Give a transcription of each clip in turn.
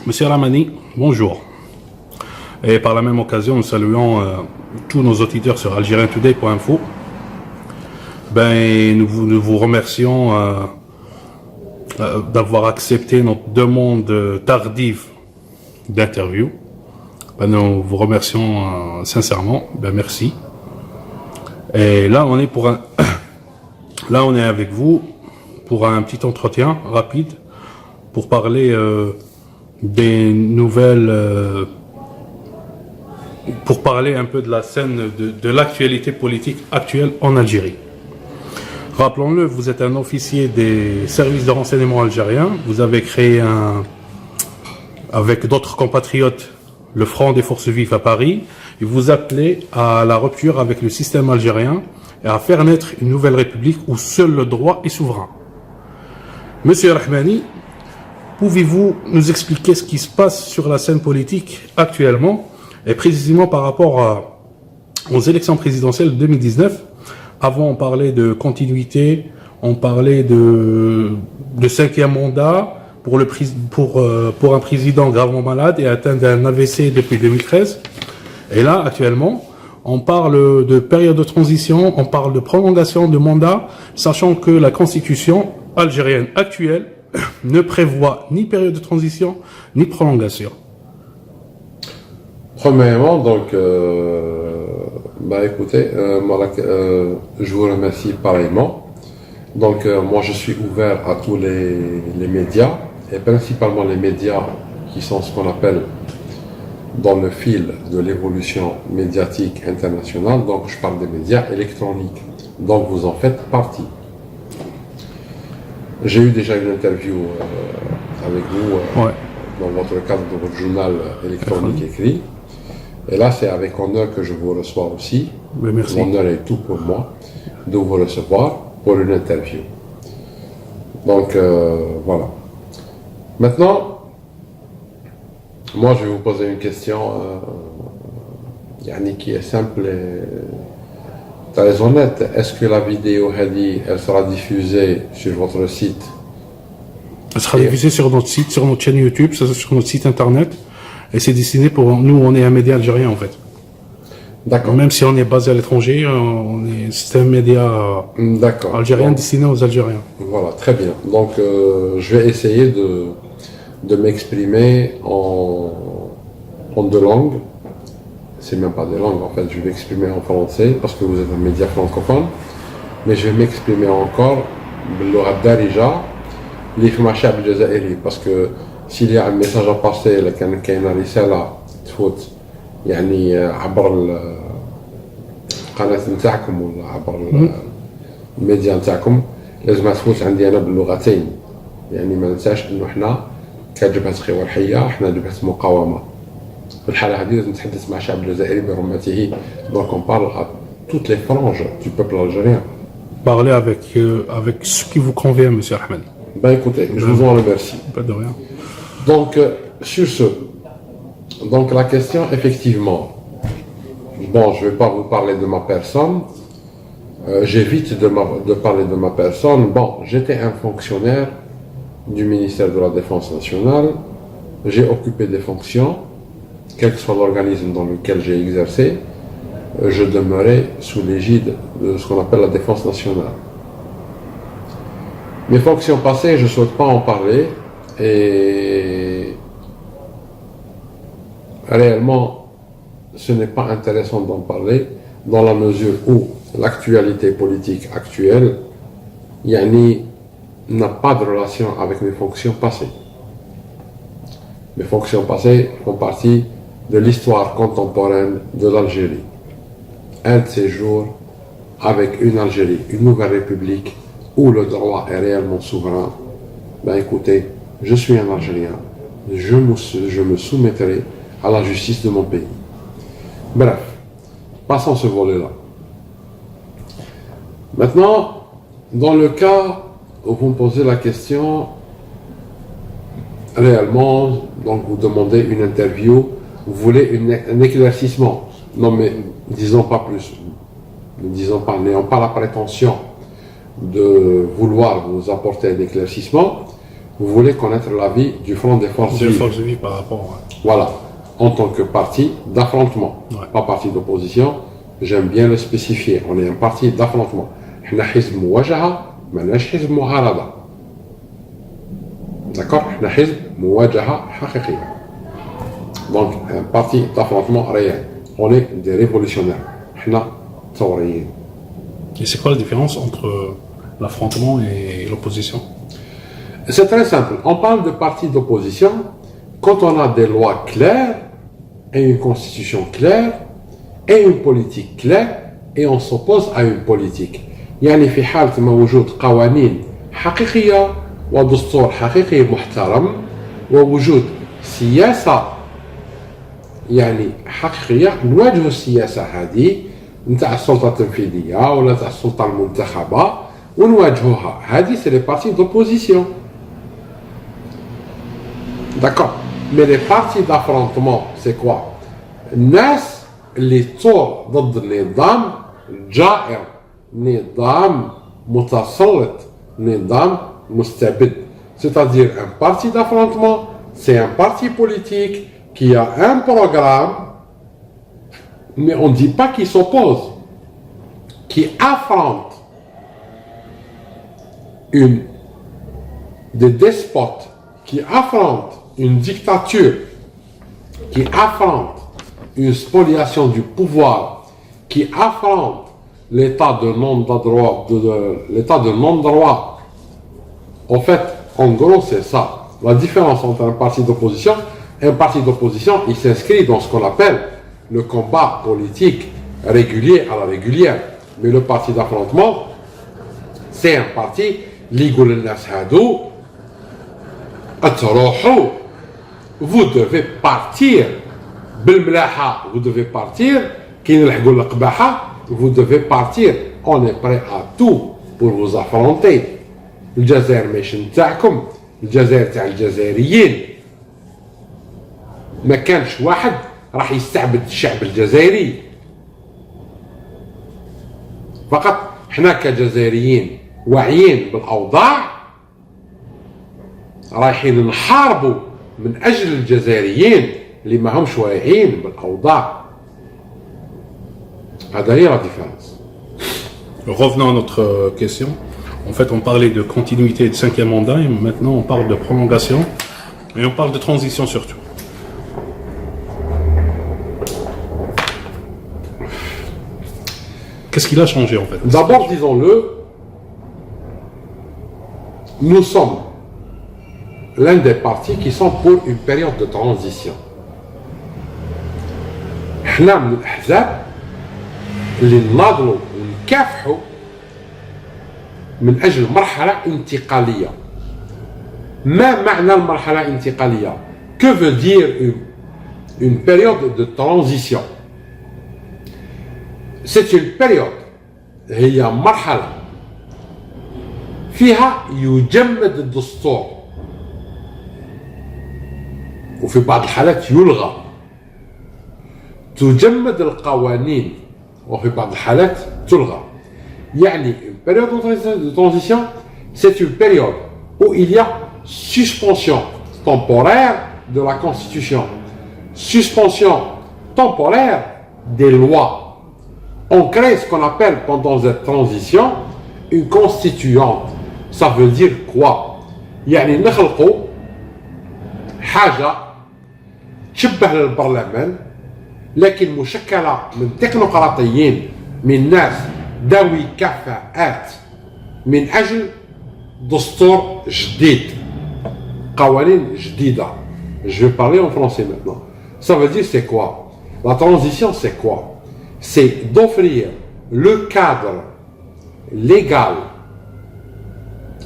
Monsieur Ramani, bonjour. Et par la même occasion, nous saluons tous nos auditeurs sur algerientoday.info. Nous vous remercions d'avoir accepté notre demande tardive d'interview. Nous vous remercions sincèrement. Merci. Et là, on est avec vous pour un petit entretien rapide pour parler des nouvelles, pour parler un peu de la scène de l'actualité politique actuelle en Algérie. Rappelons-le, vous êtes un officier des services de renseignement algériens. Vous avez créé avec d'autres compatriotes le Front des Forces Vives à Paris. Et vous appelez à la rupture avec le système algérien et à faire naître une nouvelle république où seul le droit est souverain. Monsieur Rahmani, pouvez-vous nous expliquer ce qui se passe sur la scène politique actuellement et précisément par rapport aux élections présidentielles de 2019? Avant, on parlait de continuité, on parlait de cinquième mandat pour un président gravement malade et atteint d'un AVC depuis 2013. Et là, actuellement, on parle de période de transition, on parle de prolongation de mandat, sachant que la constitution algérienne actuelle ne prévoit ni période de transition, ni prolongation. Premièrement, donc, écoutez, je vous remercie pareillement. Donc, moi, je suis ouvert à tous les médias, et principalement les médias qui sont ce qu'on appelle dans le fil de l'évolution médiatique internationale. Donc, je parle des médias électroniques. Donc, vous en faites partie. J'ai eu déjà une interview avec vous dans votre cadre de votre journal électronique écrit. Et là, c'est avec honneur que je vous reçois aussi. Merci. L'honneur est tout pour moi de vous recevoir pour une interview. Donc, voilà. Maintenant, moi, je vais vous poser une question qui est simple et très honnête. Est-ce que la vidéo Hadi, elle sera diffusée sur votre site? Elle sera diffusée sur notre site, sur notre chaîne YouTube, sur notre site internet. Et c'est destiné pour nous, on est un média algérien en fait. D'accord. Même si on est basé à l'étranger, c'est un média algérien destiné aux Algériens. Voilà, très bien. Donc, je vais essayer de m'exprimer en deux langues. C'est même pas des langues, en fait, je vais m'exprimer en français parce que vous êtes un média francophone. Mais je vais m'exprimer encore باللغة الدارجة اللي في الشعب الجزائري parce que s'il y a un message à passer لكان كاينه رساله تفوت عبر القناه نتاعكم ولا عبر الميديا نتاعكم لازم تفوت عندي انا باللغتين. ما ننساش انه احنا كجبهه خوار الحيه احنا جبهه مقاومه. في الحاله هذه لازم نتحدث مع الشعب الجزائري برمته. Donc on parle à toutes les franges du peuple algérien. Parlez avec ce qui vous convient, monsieur Ahmed. Écoutez, je vous en remercie. Pas de rien. Donc, sur ce, donc la question, effectivement, bon, je ne vais pas vous parler de ma personne, j'évite de parler de ma personne. Bon, j'étais un fonctionnaire du ministère de la Défense nationale, j'ai occupé des fonctions, quel que soit l'organisme dans lequel j'ai exercé, je demeurais sous l'égide de ce qu'on appelle la Défense nationale. Mes fonctions passées, je ne souhaite pas en parler. Et réellement, ce n'est pas intéressant d'en parler dans la mesure où l'actualité politique actuelle n'a pas de relation avec mes fonctions passées. Mes fonctions passées font partie de l'histoire contemporaine de l'Algérie. Un de ces jours avec une Algérie, une nouvelle république où le droit est réellement souverain. Écoutez, je suis un Algérien, je me soumettrai à la justice de mon pays. Bref, passons ce volet-là. Maintenant, dans le cas où vous me posez la question, réellement, donc vous demandez une interview, vous voulez un éclaircissement. Non mais, disons pas plus. N'ayons pas la prétention de vouloir vous apporter un éclaircissement. vous voulez connaître l'avis du Front des Forces Des Vives. forces vives par rapport. Voilà, en tant que parti d'affrontement, pas parti d'opposition, j'aime bien le spécifier, on est un parti d'affrontement. احنا حزب مواجهة ماناش حزب معارضة. D'accord, احنا حزب مواجهة حقيقية. Donc un parti d'affrontement réel. On est des révolutionnaires. احنا ثوريين. Et c'est quoi la différence entre l'affrontement et l'opposition? C'est très simple. On parle de parti d'opposition quand on a des lois claires et une constitution claire et une politique claire et on s'oppose à une politique. يعني في حالة ما وجود قوانين حقيقية ودستور حقيقي محترم ووجود سياسة يعني حقيقية نواجه السياسة هذه نتاع السلطة التنفيذية ولا نتاع السلطة المنتخبة ونواجهوها. هذه c'est les partis d'opposition. D'accord. Mais les partis d'affrontement, c'est quoi? الناس اللي تصور ضد النظام جائر، نظام متسلط، نظام مستبد. C'est-à-dire un parti d'affrontement, c'est un parti politique qui a un programme, mais on ne dit pas qu'il s'oppose, qui affronte des despotes, qui affrontent une dictature, qui affronte une spoliation du pouvoir, qui affronte l'état de non-droit, l'état de non-droit. En fait, en gros, c'est ça. La différence entre un parti d'opposition et un parti d'opposition, il s'inscrit dans ce qu'on appelle le combat politique régulier à la régulière. Mais le parti d'affrontement, c'est un parti ليقول للناس هادو اتروحوا. Vous devez partir بالملاحة, vous devez partir كي نلحقوا القباحة, vous devez partir. On est prêt à tout pour vous affronter. الجزائر ماشي نتاعكم, الجزائر تاع الجزائريين. ما كانش واحد راح يستعبد الشعب الجزائري. فقط احنا كجزائريين واعيين بالاوضاع رايحين نحاربوا من اجل الجزائريين اللي ما همش واعيين بالاوضاع. هذا هي لا ديفيرونس. Revenons à notre question. En fait, on parlait de continuité de 5e mandat et maintenant on parle de prolongation et on parle de transition surtout. Qu'est-ce qu'il a changé en fait? D'abord, disons-le, nous sommes l'un des partis qui sont pour une période de transition. احنا من الأحزاب اللي نناضلوا ونكافحوا من أجل مرحلة انتقالية. ما معنى المرحلة الانتقالية؟ Que veut dire une période de transition? C'est une période, هي مرحلة فيها يجمد الدستور وفي بعض الحالات يلغى. تجمد القوانين وفي بعض الحالات تلغى. يعني une période de transition, c'est une période où il y a suspension temporaire de la Constitution, suspension temporaire des lois. On crée ce qu'on appelle pendant cette transition une constituante. Ça veut dire quoi? يعني نخلقوا حاجة تشبه للبرلمان لكن مشكلة من تكنوقراطيين، من ناس ذوي كفاءات، من أجل دستور جديد، قوانين جديدة. Je vais parler en français maintenant. Ça veut dire c'est quoi? La transition c'est quoi? C'est d'offrir le cadre légal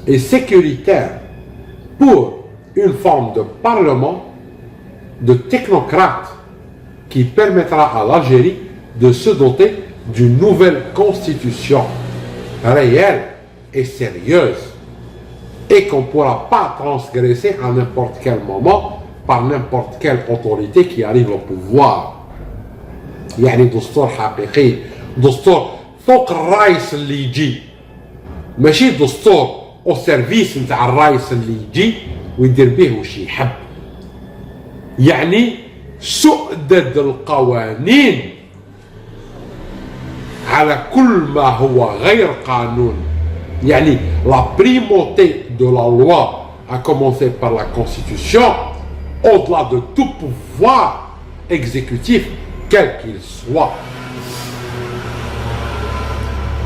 et sécuritaire pour une forme de parlement de technocrates qui permettra à l'Algérie de se doter d'une nouvelle constitution réelle et sérieuse et qu'on ne pourra pas transgresser à n'importe quel moment par n'importe quelle autorité qui arrive au pouvoir. يعني دستور حقيقي، دستور فوق الرئيس اللي يجي، ماشي دستور او سيرفيس نتاع الرئيس اللي يجي ويدير به وش يحب. يعني سؤدد القوانين على كل ما هو غير قانون. يعني la primauté de la loi a commencé par la Constitution au-delà de tout pouvoir exécutif quel qu'il soit.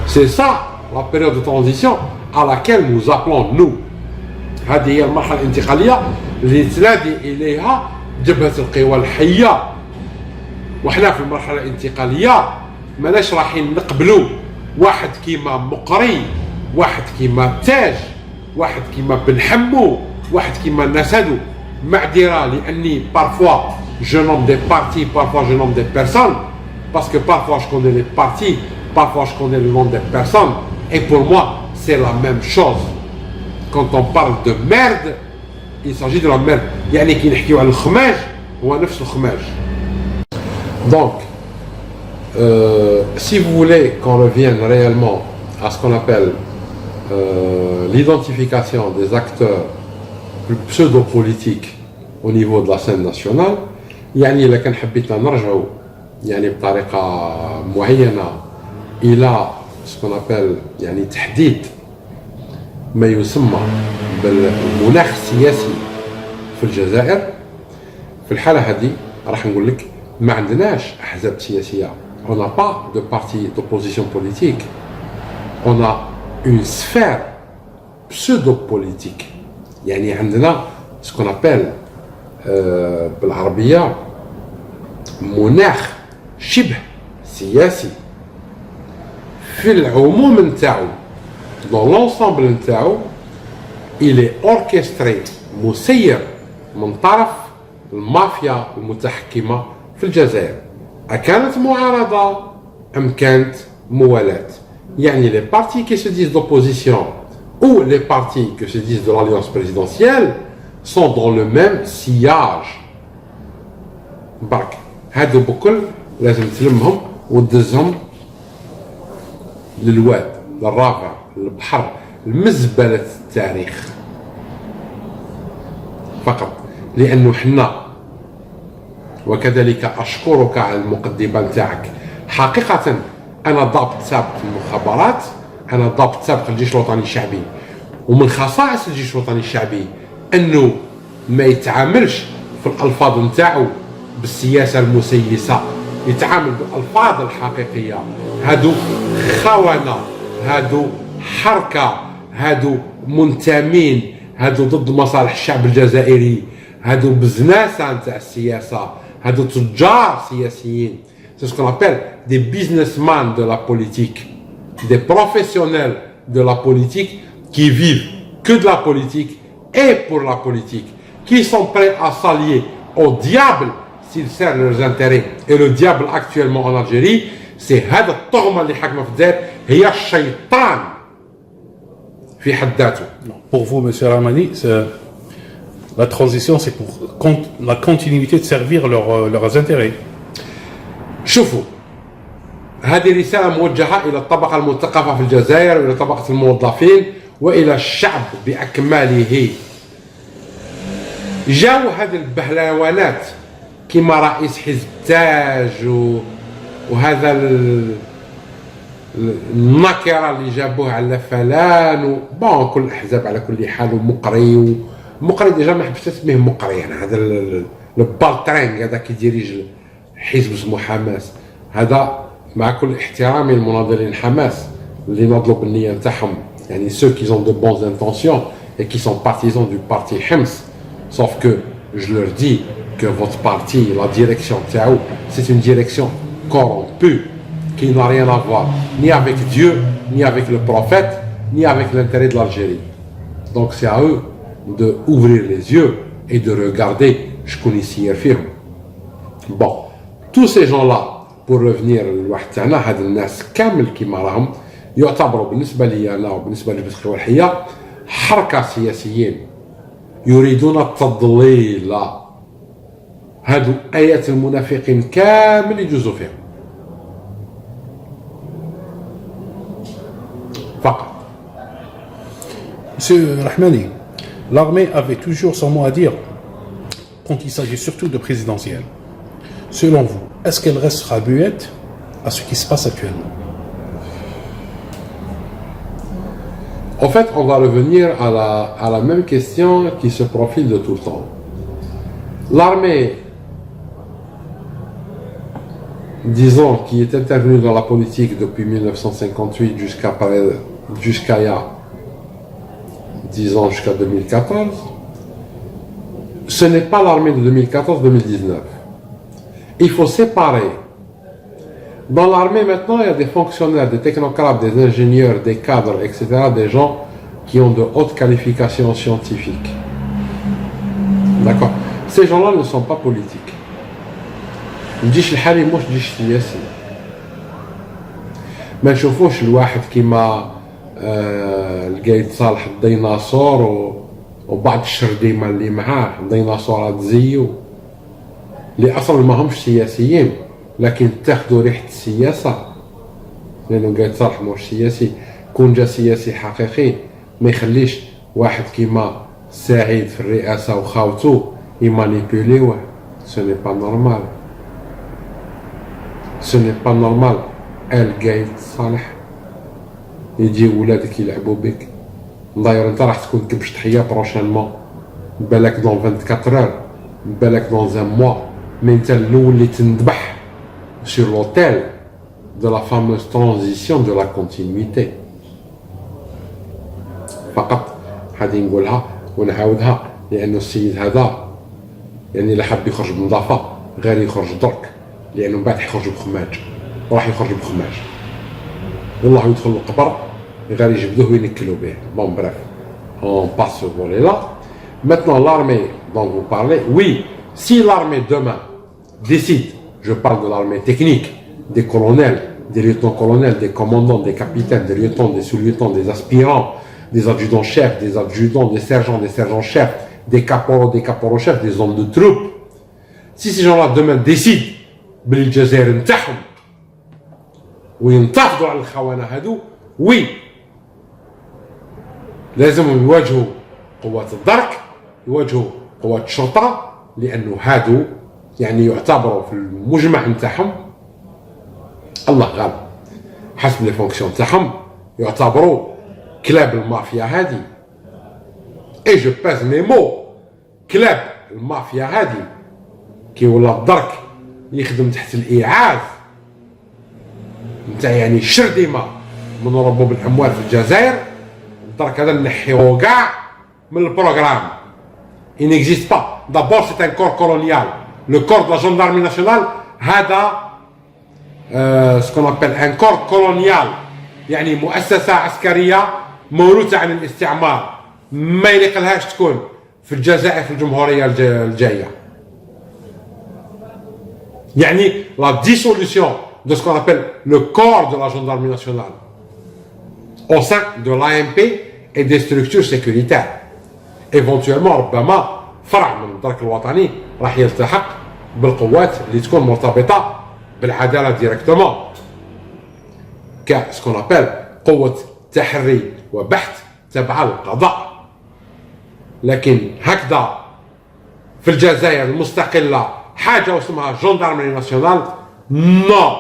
C'est ça la période de transition à laquelle nous appelons nous. هذه هي المرحلة الانتقالية اللي تنادي إليها جبهة القوى الحية. وحنا في المرحلة الانتقالية ماناش رايحين نقبلوا واحد كيما مقري، واحد كيما تاج، واحد كيما بن حمو، واحد كيما الناس هادو. معذرة لأني parfois je nomme des partis, parfois je nomme des personnes, parce que parfois je connais les partis, parfois je connais le nom des personnes, et pour moi c'est la même chose. Quand on parle de merde, il s'agit de la merde. يعني كي نحكيو على الخماج هو نفس الخماج. Donc, si vous voulez qu'on revienne réellement à ce qu'on appelle l'identification des acteurs pseudo-politiques au niveau de la scène nationale, يعني إذا كان حبيتنا نرجعوا يعني بطريقة معينة إلى ce qu'on appelle يعني تحديد ما يسمى بالمناخ السياسي في الجزائر. في الحالة هذه راح نقول لك ما عندناش أحزاب سياسية. On n'a pas de parti d'opposition politique. On a une sphère pseudo-politique. يعني عندنا ce qu'on appelle بالعربية مناخ شبه سياسي في العموم نتاعو. Dans l'ensemble نتاعو il est orchestré مسير من طرف المافيا المتحكمة في الجزائر. أكانت معارضة أم كانت موالاة. يعني les partis qui se disent d'opposition ou les partis qui se disent de l'alliance présidentielle sont dans le même sillage. برك هادو بكل لازم تلمهم وتدزهم للواد، للرافع، للبحر، لمزبلة التاريخ فقط. لأنه حنا وكذلك أشكرك على المقدمة نتاعك. حقيقة أنا ضابط سابق في المخابرات، أنا ضابط سابق الجيش الوطني الشعبي، ومن خصائص الجيش الوطني الشعبي أنه ما يتعاملش في الألفاظ نتاعو بالسياسة المسيسة، يتعامل بالألفاظ الحقيقية. هادو خونة، هادو حركة، هادو منتمين، هادو ضد مصالح الشعب الجزائري، هادو بزناسة نتاع السياسة، هادو تجار سياسيين. C'est ce qu'on appelle des businessmen de la politique, des professionnels de la politique qui vivent que de la politique et pour la politique, qui sont prêts à s'allier au diable s'ils servent leurs intérêts. Et le diable actuellement en Algérie, c'est هذا الطغمة اللي حاكمة في الجزائر، هي الشيطان في حد ذاته. Pour vous, Monsieur Ramani, la transition, c'est pour la continuité de servir leurs intérêts. شوفوا، هذه رسالة موجهة إلى الطبقة المثقفة في الجزائر وإلى طبقة الموظفين وإلى الشعب بأكمله. جاو هذه البهلوانات كما رئيس حزب تاج وهذا النكرة اللي جابوه على فلان بون كل الأحزاب على كل حال. ومقري ديجا ما حبش تسميه مقري، يعني هذا البالترينغ هذا كيديريج حزب اسمه حماس. هذا مع كل احترامي للمناضلين حماس اللي نضلوا بالنية نتاعهم، يعني ceux qui ont de bonnes intentions et qui sont partisans du parti Hems. Sauf que je leur dis que votre parti, la direction تاعو, c'est une direction corrompue qui n'a rien à voir ni avec Dieu, ni avec le prophète, ni avec l'intérêt de l'Algérie. Donc c'est à eux de ouvrir les yeux et de regarder شكون يسير فيهم. Bon, tous ces gens-là, pour revenir للواحد تاعنا، هاد الناس كامل كيما راهم يعتبروا بالنسبة لي أنا وبالنسبة لجبهة القوى الحية حركة سياسيين يريدون التضليل. هادو آيات المنافقين كامل يجوزوا فيهم فقط. Monsieur Rahmani, L'armée avait toujours son mot à dire quand il s'agit surtout de présidentielle. Selon vous, est-ce qu'elle restera muette à ce qui se passe actuellement? En fait, on va revenir à la même question qui se profile de tout le temps. L'armée, disons, qui est intervenue dans la politique depuis 1958 jusqu'à il y a 10 ans, jusqu'à 2014, ce n'est pas l'armée de 2014-2019. Il faut séparer. Dans l'armée, maintenant, il y a des fonctionnaires, des technocrates, des ingénieurs, des cadres, etc., des gens qui ont de hautes qualifications scientifiques. D'accord? Ces gens-là ne sont pas politiques. الجيش الحالي مش جيش سياسي. ما نشوفوش الواحد كيما القايد صالح الديناصور وبعض الشرديمه اللي معاه ديناصورات زيو اللي اصلا ما همش سياسيين لكن تاخذوا ريحه السياسه لانه قايد صالح مش سياسي. كون جا سياسي حقيقي ما يخليش واحد كيما سعيد في الرئاسه وخاوته يمانيبيوليوه. Ce n'est pas normal. Ce n'est pas normal. القايد صالح يجي ولادك يلعبوا بك. داير انت راح تكون كبش تحيه بروشينمون بالك دون 24 اور بالك دون ان موا مي انت الاول اللي تندبح sur l'autel de la fameuse transition de la continuité. فقط هذه نقولها ونعاودها لانه السيد هذا يعني لا حب يخرج بنظافه غير يخرج درك لانه من بعد يخرج بخماج وراح يخرج بخماج والله يدخل القبر غير يجبدوه وينكلوا به. Bon bref, on passe ce volet-là. Maintenant l'armée dont vous parlez, oui, si l'armée demain décide, je parle de l'armée technique, des colonels, des lieutenants-colonels, des commandants, des capitaines, des lieutenants, des sous-lieutenants, des aspirants, des adjudants-chefs, des adjudants, des sergents-chefs, des caporaux-chefs, des hommes de troupes. Si ces gens-là demain décident بالجزائر نتاعهم وينتفضوا على الخونة هذو, oui, لازم يواجهوا قوات الدرك, يواجهوا قوات الشرطة, لأنه هادو يعني يعتبروا في المجمع نتاعهم الله غالب حسب لي فونكسيون تاعهم يعتبروا كلاب المافيا هادي. اي جو باز مي مو كلاب المافيا هادي كي ولا الدرك يخدم تحت الإيعاز نتاع يعني الشرديمة من ربوب الأموال في الجزائر. الدرك هذا نحيوه كاع من البروغرام. Il n'existe pas. D'abord c'est un corps colonial. Le corps de la gendarmerie nationale هذا ce qu'on appelle un corps colonial, يعني مؤسسة عسكرية موروثة عن الاستعمار ما يليق لهاش تكون في الجزائر في الجمهورية الجاية. يعني la dissolution de ce qu'on appelle le corps de la gendarmerie nationale au sein de l'AMP et des structures sécuritaires. Éventuellement ربما فرع من الدرك الوطني راح يلتحق بالقوات اللي تكون مرتبطة بالعدالة ديريكتومون ك ce qu'on appelle قوة تحري وبحث تبع القضاء. لكن هكذا في الجزائر المستقلة حاجة اسمها جندرمري ناسيونال, non,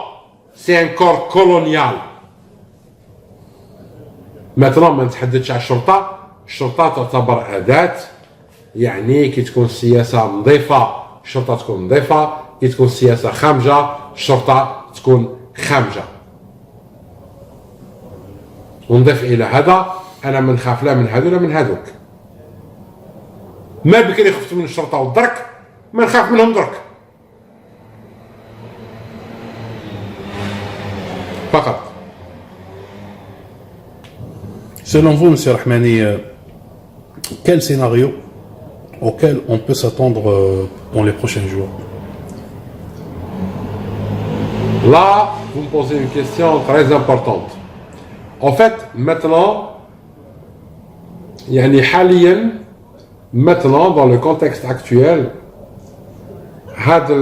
c'est un corps colonial. مثلا ما نتحدثش على الشرطة. الشرطة تعتبر أداة, يعني كي تكون السياسة نظيفة الشرطة تكون نظيفة, كي تكون السياسة خامجة الشرطة تكون خامجة. ونضيف إلى هذا أنا ما نخاف لا من هذو لا من هذوك. ما بكري خفت من الشرطة والدرك ما نخاف منهم درك فقط. Selon vous, M. Rahmani, quel scénario auquel on peut s'attendre dans les prochains jours? Là, vous me posez une question très importante. En fait, maintenant, يعني حاليا maintenant dans le contexte actuel هذا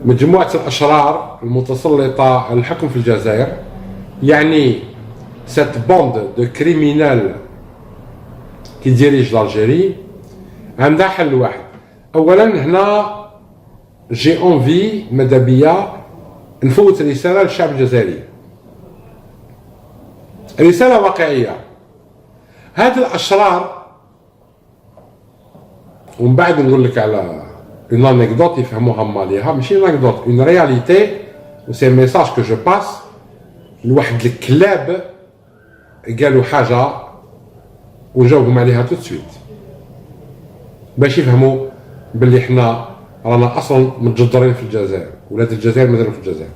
مجموعة الأشرار المتسلطة على الحكم في الجزائر, يعني cette bande de criminels كي ديريج لالجيري عندها حل واحد. اولا هنا جي اونفي ماذا بيا نفوت رساله للشعب الجزائري، رساله واقعيه. هاد الاشرار، ومن بعد نقول لك على اون انيكدوت يفهموها ماليها، ماشي انيكدوت، اون رياليتي و سي ميساج كو جو باس لواحد الكلاب قالوا حاجه وجاوبهم عليها تو سويت باش يفهموا باللي حنا رانا اصلا متجدرين في الجزائر، ولاد الجزائر مازالوا في الجزائر.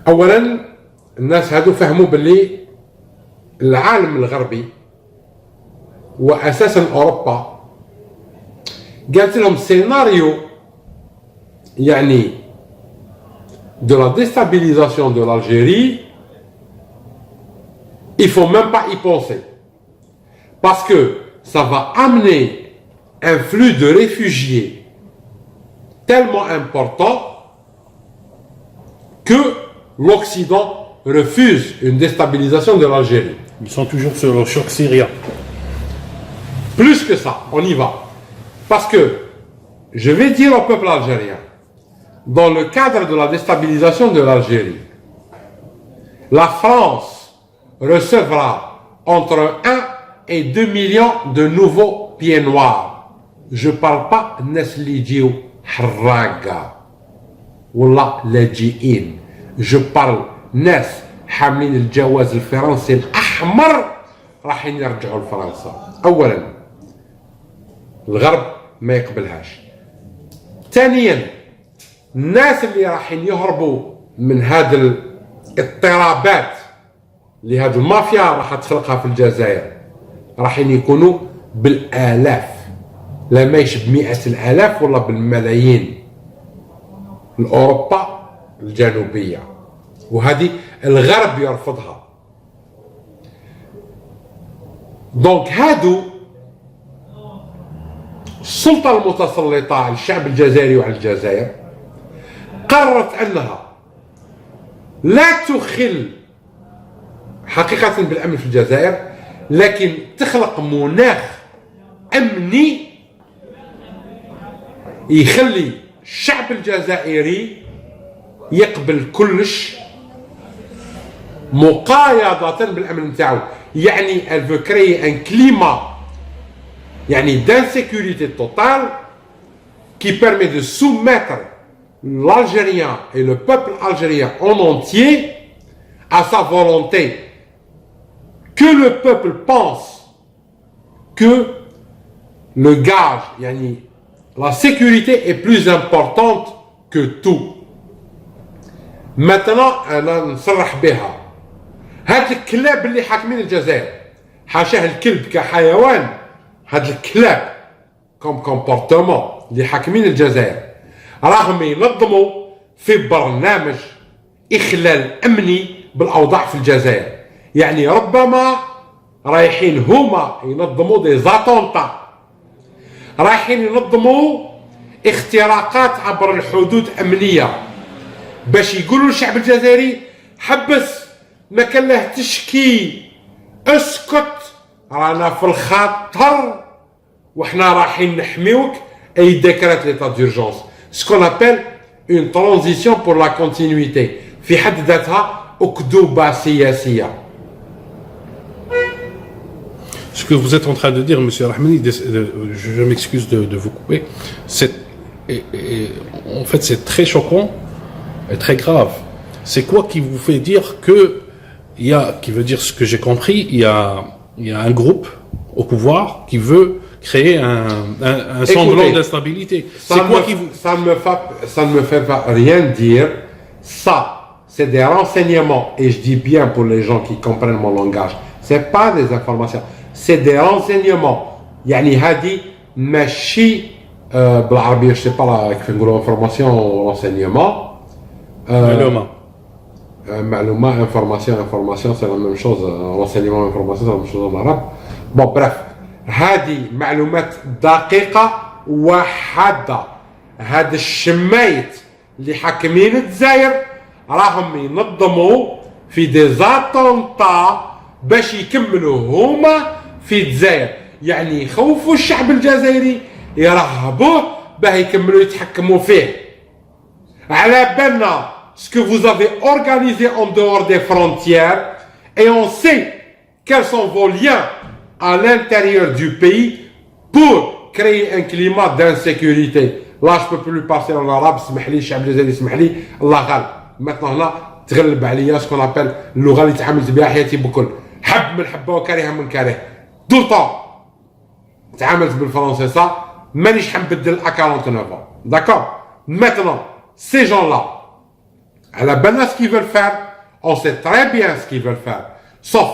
اولا الناس هادو فهموا باللي العالم الغربي واساسا اوروبا قالت لهم سيناريو يعني de la déstabilisation de l'Algérie, il faut même pas y penser. Parce que ça va amener un flux de réfugiés tellement important que l'Occident refuse une déstabilisation de l'Algérie. Ils sont toujours sur le choc syrien. Plus que ça, on y va. Parce que je vais dire au peuple algérien, dans le cadre de la déstabilisation de l'Algérie, la France recevra entre 1 et 2 millions de nouveaux pieds noirs. Je ne parle pas Neslidiou Harraga ou la Ledjiin. Je parle Nes حاملين الجواز الفرنسي الأحمر راحين يرجعوا لفرنسا. أولا الغرب ما يقبلهاش. ثانيا الناس اللي راحين يهربوا من هذه الاضطرابات اللي هذه المافيا راح تخلقها في الجزائر راحين يكونوا بالالاف، لا مايش بمئات الالاف ولا بالملايين لاوروبا الجنوبيه، وهذه الغرب يرفضها. دونك هادو السلطه المتسلطه على الشعب الجزائري وعلى الجزائر قررت انها لا تخل حقيقه بالامن في الجزائر، لكن تخلق مناخ امني يخلي الشعب الجزائري يقبل كلش مقايضه بالامن نتاعو. يعني elle veut créer un climat يعني d'insécurité totale qui permet de soumettre l'Algérien et le peuple algérien en entier à sa volonté, que le peuple pense que le gage, yani la sécurité est plus importante que tout. Maintenant, أنا نصرح بها هاد الكلاب اللي حاكمين الجزائر، حاشاه الكلب كحيوان، هاد الكلاب كوم كومبورتمون اللي حاكمين الجزائر راهم ينظموا في برنامج إخلال أمني بالأوضاع في الجزائر. يعني ربما رايحين هما ينظموا دي زاتونتا، رايحين ينظموا اختراقات عبر الحدود أمنية باش يقولوا للشعب الجزائري حبس، ما كان له تشكي، اسكت، رانا في الخطر وحنا رايحين نحميوك. اي ديكريت ليتا دورجونس، سكون ابل اون ترانزيسيون بور لا كونتينيتي، في حد ذاتها اكذوبه سياسيه. Ce que vous êtes en train de dire, Monsieur Rahmani, je m'excuse de vous couper, en fait c'est très choquant et très grave. C'est quoi qui vous fait dire que il y a, qui veut dire ce que j'ai compris, il y a un groupe au pouvoir qui veut créer un semblant d'instabilité. C'est quoi qui vous... Ça ne me fait pas rien dire. Ça, c'est des renseignements, et je dis bien pour les gens qui comprennent mon langage, c'est pas des informations, c'est des renseignements. يعني هذه ماشي بالعربية je sais pas كيف نقولوا information renseignement. معلومة information c'est la même chose, renseignement information c'est la même chose en arabe. Bon bref, هذه معلومات دقيقة وحادة. هذا الشمايت اللي حاكمين الجزائر راهم ينظموا في دي زاتونتا باش يكملوا هما في الجزائر. يعني يخوفوا الشعب الجزائري يرهبوه باه يكملوا يتحكموا فيه. على بالنا ce que vous avez organisé en dehors des frontières et on sait quels sont vos liens à l'intérieur du pays pour créer un climat d'insécurité. Là je peux plus passer en arabe, اسمح لي الشعب الجزائري اسمح لي الله غالب. maintenant هنا تغلب عليا ce qu'on appelle اللغه اللي تعاملت بها حياتي بكل حب من حبه وكره من كره. tout le temps تعاملت بالفرنسي صح مانيش حنبدل à 49 ans. d'accord. maintenant ces gens-là على بالنا ce qu'ils veulent faire, on sait très bien ce qu'ils veulent faire, sauf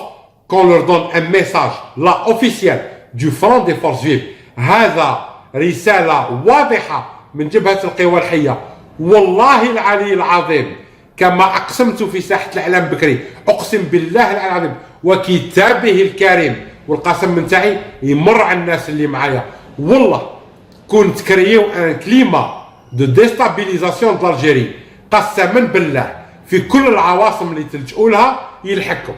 qu'on leur donne un message là officiel du front des forces vives. هذا رسالة واضحة من جبهة القوى الحية. والله العلي العظيم كما أقسمت في ساحة الإعلام بكري أقسم بالله العلي العظيم وكتابه الكريم والقسم من تاعي يمر على الناس اللي معايا. والله كنت كريو ان كليما دو ديستابيليزاسيون دالجيري قسما بالله في كل العواصم اللي تلجؤوا لها يلحقوا.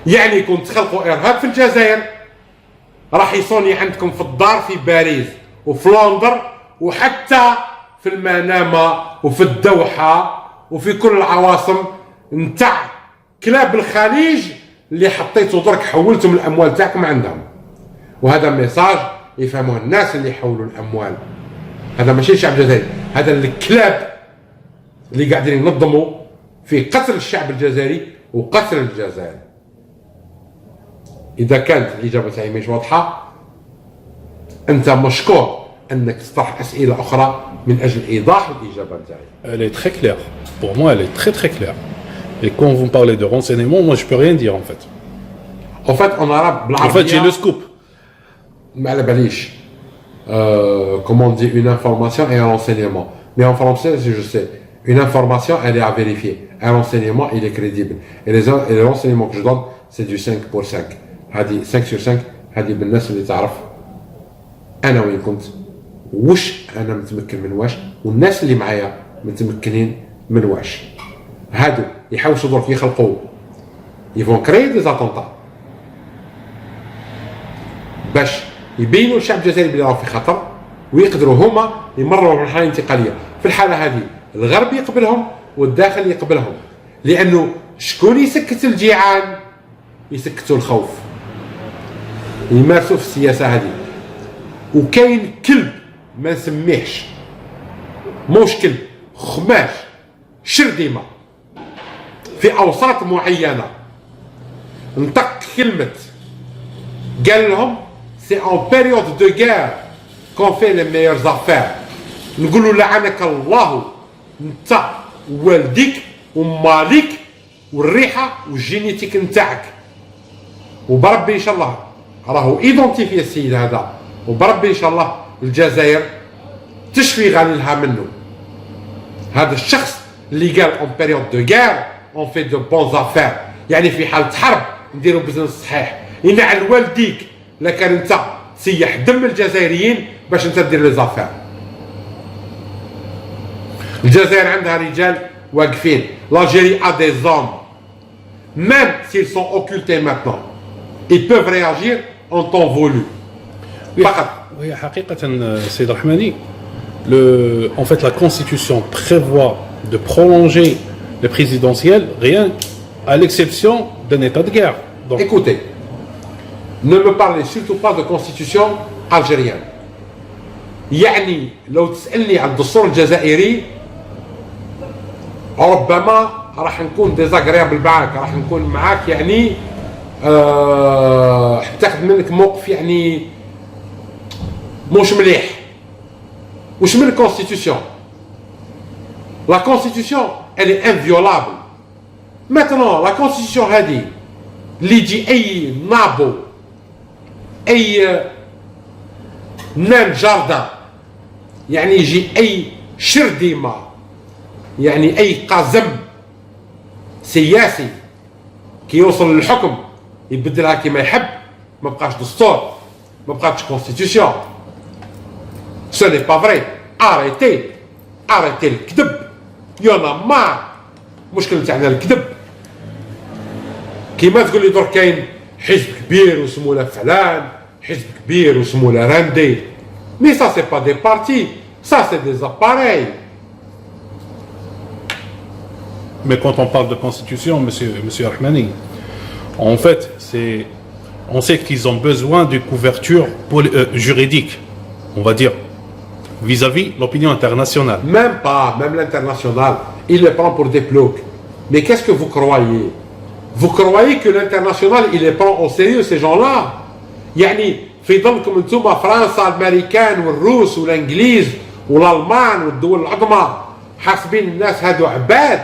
يعني كنت تخلقوا ارهاب في الجزائر راح يصوني عندكم في الدار في باريس وفي لندن وحتى في المنامة وفي الدوحة وفي كل العواصم نتاع كلاب الخليج اللي حطيتوا درك حولتم الاموال تاعكم عندهم. وهذا ميساج يفهموه الناس اللي يحولوا الاموال. هذا ماشي الشعب الجزائري، هذا الكلاب اللي قاعدين ينظموا في قتل الشعب الجزائري وقتل الجزائر. اذا كانت الاجابه تاعي مش واضحه انت مشكور انك تطرح اسئله اخرى من اجل ايضاح الاجابه تاعي. Elle est très claire. Pour moi, elle est très très claire. Et quand vous me parlez de renseignements, moi je peux rien dire en fait. En fait, en arabe, En fait, j'ai le scoop. ما على باليش. Comment on dit une information et un renseignement. Mais en français, je sais, une information, elle est à vérifier. Un renseignement, il est crédible. Et les renseignements que je donne, c'est du 5 pour 5. هذه 5 sur 5 هذه بالناس اللي تعرف أنا وين كنت وش أنا متمكن من واش والناس اللي معايا متمكنين من واش. هادو يحاولوا درك يخلقوا يفون كري دي زاتونتا باش يبينوا الشعب الجزائري بلي راهو في خطر ويقدروا هما يمروا مرحله انتقاليه. في الحاله هذه الغرب يقبلهم والداخل يقبلهم، لانه شكون يسكت الجيعان؟ يسكتوا الخوف. يمارسوا في السياسه هذه. وكاين كلب ما نسميهش موش كلب، خماش شرديمه في اوساط معينه نطق كلمه قال لهم c'est en période de guerre qu'on fait les meilleures affaires. نقولوا لعنك الله انت ووالديك ومالك والريحه والجينيتيك نتاعك. وبربي ان شاء الله راهو ايدونتيفي السيد هذا، وبربي ان شاء الله الجزائر تشفي غاليلها منه. هذا الشخص اللي قال en période de guerre on fait de bonnes affaires، يعني في حالة حرب نديروا بزنس صحيح. ينعل والديك لكن انت تسيح دم الجزائريين باش انت دير لي زافير. الجزائر عندها رجال واقفين. l'Algérie a des hommes même s'ils sont occultés maintenant ils peuvent réagir en temps voulu. فقط. Oui, حقيقة سيد رحماني, en fait la constitution prévoit de prolonger les présidentielles rien à l'exception d'un état de guerre. Donc, écoutez, ne me parlez surtout pas de constitution algérienne. يعني لو تسألني عن الدستور الجزائري ربما راح نكون ديزاغريابل معاك، راح نكون معاك يعني تاخذ منك موقف يعني مش مليح. وش من الكونستيتيوشن؟ لا كونستيتيوشن elle est inviolable. maintenant la constitution هذه اللي يجي اي نابو اي نان جاردان يعني يجي اي شرديمه يعني اي قزم سياسي كي يوصل للحكم يبدلها كما يحب، ما بقاش دستور، ما بقاتش كونستيتيوشن. ce n'est pas vrai. arrêtez الكذب. يلا ما مشكل تاعنا الكذب. كيما تقول لي درك كاين حزب كبير وسمو له فلان حزب كبير واسمه لاراندي. Mais ça c'est pas des partis, ça c'est des appareils. Mais quand on parle de constitution, monsieur Rahmani, en fait, on sait qu'ils ont besoin d'une couverture juridique, on va dire, vis-à-vis l'opinion internationale. Même pas, même l'international, il les prend pour des ploucs. Mais qu'est-ce que vous croyez? Vous croyez que l'international, il les prend au sérieux, ces gens-là? يعني في ظنكم انتم فرنسا الامريكان والروس والانجليز والالمان والدول العظمى حاسبين الناس هادو عباد؟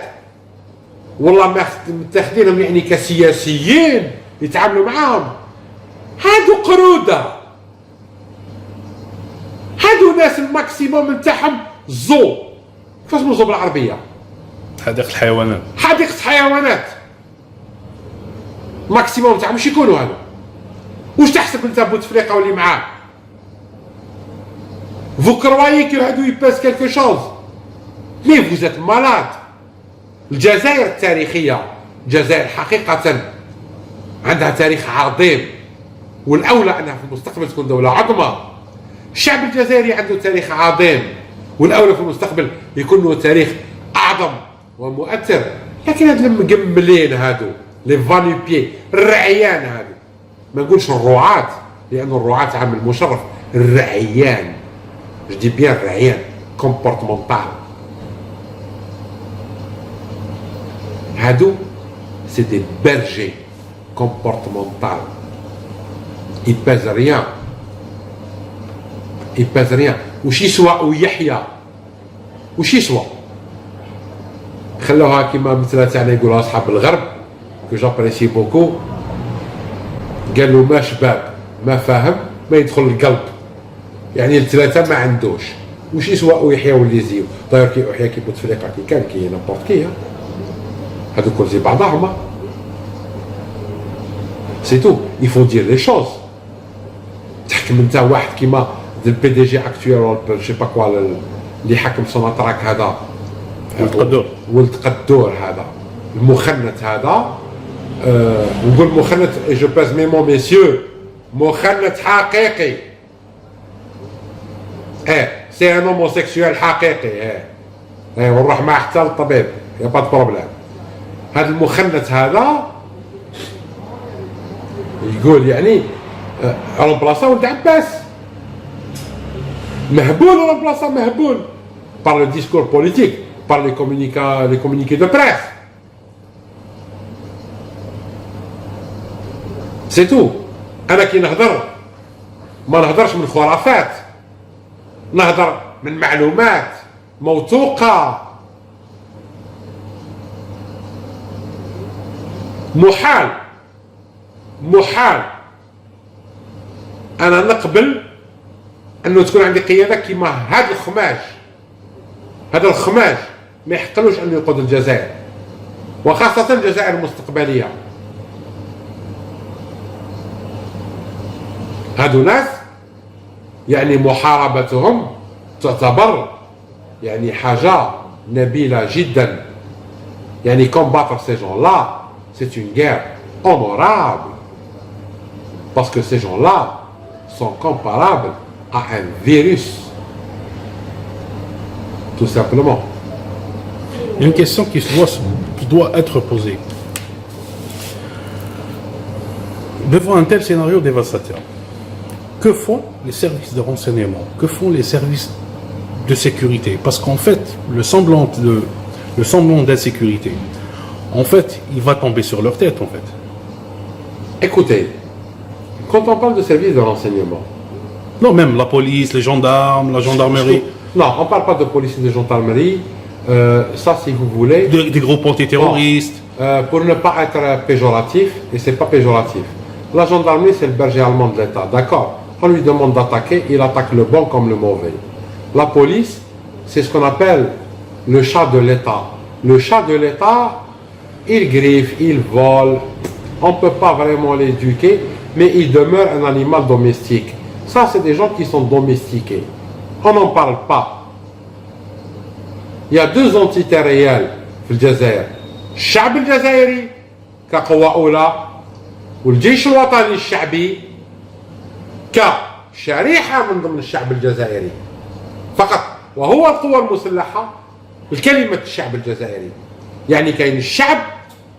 والله متاخدينهم يعني كسياسيين يتعاملوا معاهم. هادو قرودة، هادو ناس الماكسيموم نتاعهم زو. كيفاش نوصلوا بالعربية؟ حديقة الحيوانات. حديقة حيوانات. الماكسيموم تاعهم واش يكونوا هادو؟ واش تحسب انت بوتفليقة واللي معاه؟ Vous croyez que هادو يباس quelque chose؟ Mais vous êtes malade. الجزائر التاريخية، الجزائر حقيقة عندها تاريخ عظيم، والأولى أنها في المستقبل تكون دولة عظمى. الشعب الجزائري عنده تاريخ عظيم، والأولى في المستقبل يكون له تاريخ أعظم ومؤثر. لكن هاد المقملين هادو لي فاليبيي الرعيان هادو، ما نقولش الرعاة لأن الرعاة عامل مشرف، الرعيان جدي بيان الرعيان كومبورتمونتال هادو سي دي برجي كومبورتمونتال. ils pèsent rien. ils pèsent rien. وش يسوى ويحيى؟ وش يسوى؟ خلوها كيما مثلا تاعنا يقولها اصحاب الغرب كو جابريسي بوكو، قالوا ما شباب ما فاهم ما يدخل القلب، يعني الثلاثه ما عندوش. وش يسوى ويحيى واللي زيو داير كي احيا كي بوتفليقه كي كان كي نابورت كي هادو كل زي بعضهم. سي تو il faut dire les choses. تحكم انت واحد كيما البي دي جي اكتويل ولا جو با كوا اللي حكم سوناتراك هذا ولد قدور هذا المخنث هذا، نقول مخنث جو باز مي مون ميسيو، مخنث حقيقي. سي ان هوموسيكسويل حقيقي. ونروح معاه حتى للطبيب يا با بروبليم. هذا المخنث هذا يقول يعني رومبلاسا ولد عباس، مهبول رومبلاسا مهبول par le discours politique, par les communiqués de presse. C'est tout. أنا كي نهضر ما نهضرش من خرافات، نهضر من معلومات موثوقة. محال أنا نقبل أنه تكون عندي قيادة كيما هذا الخماج. هذا الخماج ما يحقلوش أنه يقود الجزائر، وخاصة الجزائر المستقبلية. هادو ناس يعني محاربتهم تعتبر يعني حاجة نبيلة جدا. يعني combattre ces gens-là, c'est une guerre honorable. Parce que ces gens-là sont comparables à un virus. Tout simplement. Il y a une question qui doit être posée. Devant un tel scénario dévastateur, que font les services de renseignement? Que font les services de sécurité? Parce qu'en fait, le semblant d'insécurité, en fait, il va tomber sur leur tête, en fait. Écoutez, quand on parle de services de renseignement... Non, même la police, les gendarmes, la gendarmerie... Non, on ne parle pas de police et de gendarmerie. Ça, si vous voulez... Des groupes antiterroristes. Pour ne pas être péjoratif, et c'est pas péjoratif, la gendarmerie, c'est le berger allemand de l'État, d'accord? On lui demande d'attaquer, il attaque le bon comme le mauvais. La police, c'est ce qu'on appelle le chat de l'État. Le chat de l'État, il griffe, il vole. On ne peut pas vraiment l'éduquer, mais il demeure un animal domestique. Ça, c'est des gens qui sont domestiqués. On n'en parle pas. Il y a deux entités réelles في الجزائر. الشعب الجزائري كقوة أولى، والجيش الوطني الشعبي كشريحة من ضمن الشعب الجزائري فقط، وهو القوى المسلحة الكلمة الشعب الجزائري. يعني كاين الشعب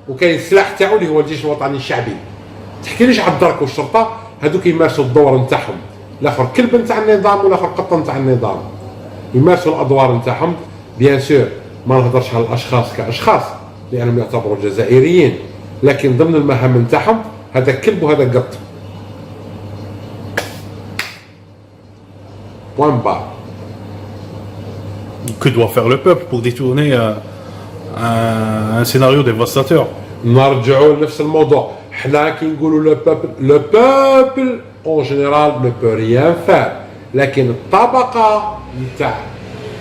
وكاين السلاح تاعو اللي هو الجيش الوطني الشعبي. تحكيليش على الدرك والشرطة، هذوك يمارسوا الدور نتاعهم، الاخر كلب نتاع النظام والاخر قطة نتاع النظام، يمارسوا الادوار نتاعهم. بيان سور ما نهضرش على الاشخاص كاشخاص لانهم يعتبروا جزائريين، لكن ضمن المهام نتاعهم هذا كلب وهذا قط. بوان بار. Que doit faire le peuple pour détourner un scénario dévastateur? نرجعوا لنفس الموضوع. حنا كي نقولوا لو بوبل اون جينيرال نو بو ريان فار، لكن الطبقه نتاع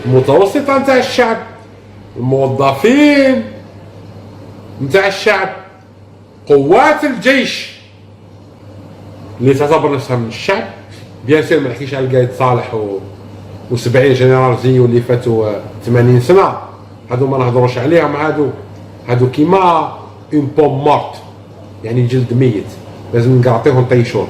المتوسطه نتاع الشعب، الموظفين نتاع الشعب، قوات الجيش اللي تعتبر نفسها من الشعب. بيان سير ما نحكيش على القايد صالح و70 جنرال زيو اللي فاتوا 80 سنه، هادو ما نهضروش عليهم. هادو كيما اون بوم مورت، يعني جلد ميت، لازم نقراطيهم طيشوه.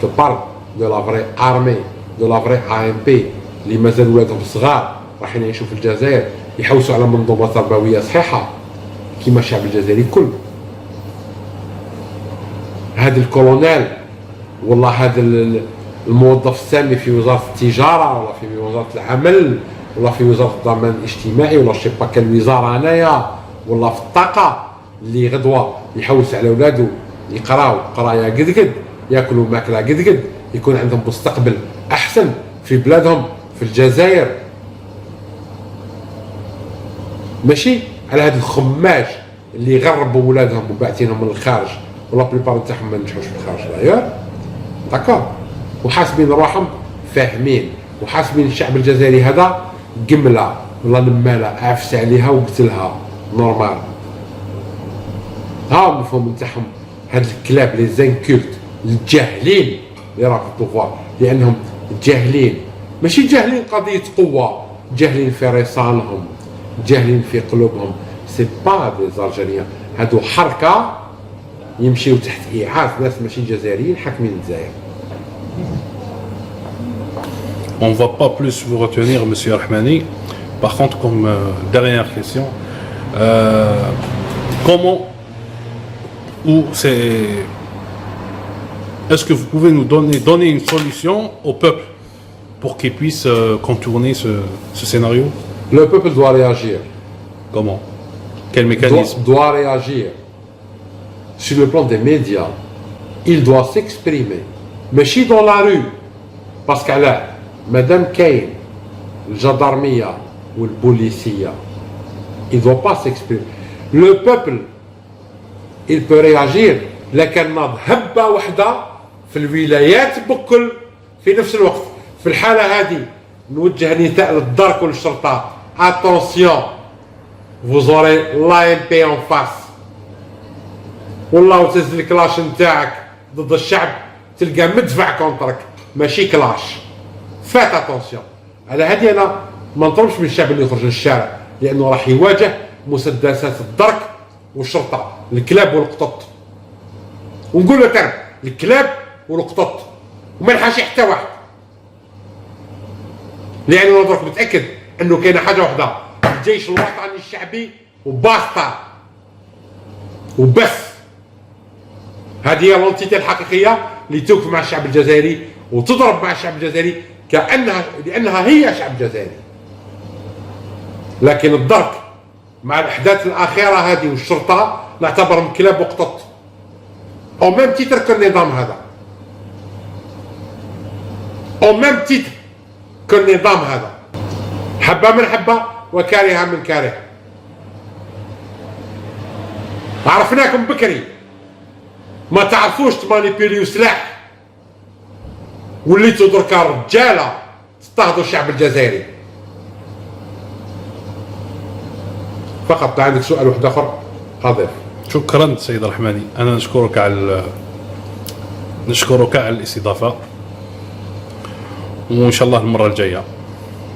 جو بارل دو لا فري ارمي، دو لا فري ا ام بي اللي مازال ولادهم صغار راح يعيشوا في الجزائر، يحوسوا على منظومه تربويه صحيحه كيما الشعب الجزائري كل. هذا الكولونيل والله هذا الموظف السامي في وزاره التجاره ولا في وزاره العمل ولا في وزاره الضمان الاجتماعي ولا شي با كان وزاره هنايا ولا في الطاقه، اللي غدوه يحوس على ولادو يقراو قرايه قد ياكلوا ماكله قد يكون عندهم مستقبل احسن في بلادهم في الجزائر، ماشي على هاد الخماج اللي يغربوا ولادهم وباعتينهم من الخارج، ولا بليبار تاعهم ما نجحوش في الخارج داير داكور، وحاسبين روحهم فاهمين، وحاسبين الشعب الجزائري هذا قمله ولا نماله عفس عليها وقتلها نورمال. ها المفهوم نتاعهم هاد الكلاب لي زانكولت الجاهلين اللي راهم في البوفوار، لانهم جاهلين، ماشي جاهلين قضيه قوه، جاهلين في رصانهم، جاهلين في قلوبهم. سي با دي زالجيريان، هادو حركه يمشيو تحت ايعاف ناس ماشي جزائريين حاكمين الجزائر. On ne va pas plus vous retenir, Monsieur Rahmani. Par contre, comme dernière question, comment ou est-ce que vous pouvez nous donner une solution au peuple pour qu'il puisse contourner ce scénario? Le peuple doit réagir. Comment? Quel mécanisme? Doit réagir. Sur le plan des médias, il doit s'exprimer. Mais si dans la rue, parce qu'à là, Madame Kane, le gendarmerie ou le policier, il ne doit pas s'exprimer. Le peuple, il peut réagir. لكن ناض هبه وحده في الولايات بكل في نفس الوقت. في الحاله هذه نوجه نداء للدرك والشرطه. Attention, vous aurez l'AMP en face. والله وتهز الكلاش نتاعك ضد الشعب تلقى مدفع كونترك ماشي كلاش. فات اتونسيون. على هذه انا ما نطلبش من الشعب اللي يخرج للشارع، لانه راح يواجه مسدسات الدرك والشرطه، الكلاب والقطط. ونقول له ترى الكلاب والقطط وما نحاشي حتى واحد، لانه انا درك متاكد انه كاينه حاجه واحده، الجيش الوطني الشعبي وباستا وبس. هذه هي الانتيتي الحقيقيه اللي توقف مع الشعب الجزائري وتضرب مع الشعب الجزائري لانها هي شعب جزائري. لكن الدرك مع الاحداث الاخيره هذه والشرطه نعتبرهم كلاب وقطط او ميم تيتر كالنظام هذا، او ميم تيتر كالنظام هذا، حبه من حبه وكارهه من كاره. عرفناكم بكري ما تعرفوش تمانيبيليو سلاح، وليتوا دركا رجاله تضطهدوا الشعب الجزائري. فقط عندك سؤال واحد اخر اضيف. شكرا سيد الرحماني، انا نشكرك على الاستضافه، وان شاء الله المره الجايه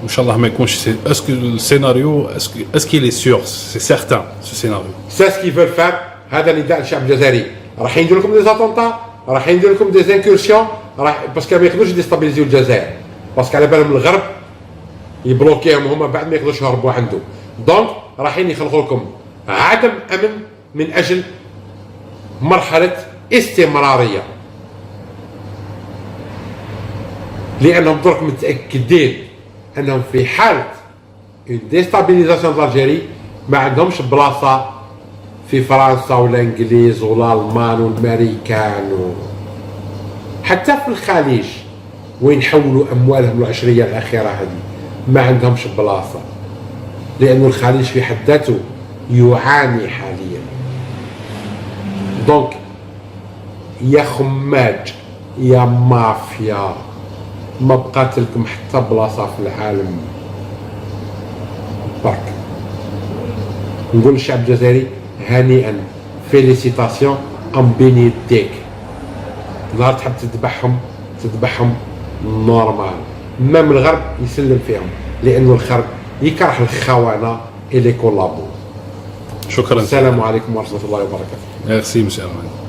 ان شاء الله ما يكونش اسكو السيناريو اسكو لي سيور سي سيغتان سو سيناريو سا سكي فير فار. هذا نداء للشعب الجزائري، راح يدير لكم دي زاتونتا، راح يدير لكم دي انكورسيون، راح باسكو ما يقدروش يديستابيليزيو الجزائر، باسكو على بالهم الغرب يبلوكيهم هما بعد ما يقدروش يهربوا عنده. دونك رايحين يخلقوا لكم عدم امن من اجل مرحله استمراريه، لانهم درك متاكدين انهم في حاله ديستابيليزاسيون دالجيري ما عندهمش بلاصه في فرنسا ولا الانجليز ولا الالمان والامريكان حتى في الخليج وين حولوا اموالهم العشريه الاخيره هذه ما عندهمش بلاصه، لأن الخليج في حد ذاته يعاني حاليا. دونك يا خماج يا مافيا ما بقات لكم حتى بلاصه في العالم برك. نقول للشعب الجزائري هنيئا، فيليسيتاسيون، ام بيني ديك. نهار تحب تذبحهم نورمال، ما من الغرب يسلم فيهم، لانه الغرب يكره الخونه اللي كولابو. شكرا. السلام عليكم ورحمه الله وبركاته. Merci, monsieur Armand.